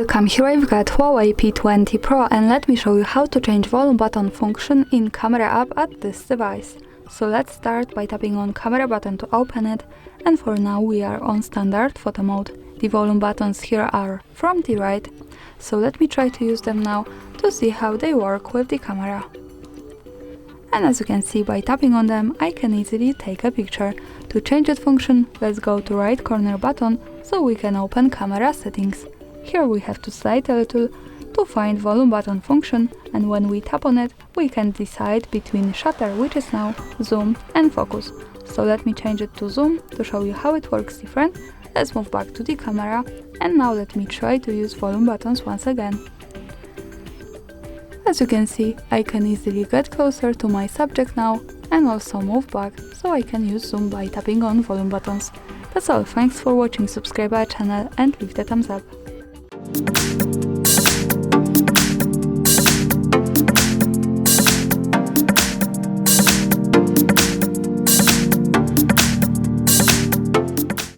Welcome, here I've got HUAWEI P20 Pro and let me show you how to change volume button function in camera app at this device. So let's start by tapping on camera button to open it, and for now we are on standard photo mode. The volume buttons here are from the right, so let me try to use them now to see how they work with the camera. And as you can see, by tapping on them I can easily take a picture. To change that function, let's go to right corner button so we can open camera settings. Here we have to slide a little to find volume button function, and when we tap on it we can decide between shutter, which is now zoom, and focus. So let me change it to zoom to show you how it works different. Let's move back to the camera, and now let me try to use volume buttons once again. As you can see, I can easily get closer to my subject now and also move back, so I can use zoom by tapping on volume buttons. That's all, thanks for watching, subscribe our channel and leave the thumbs up.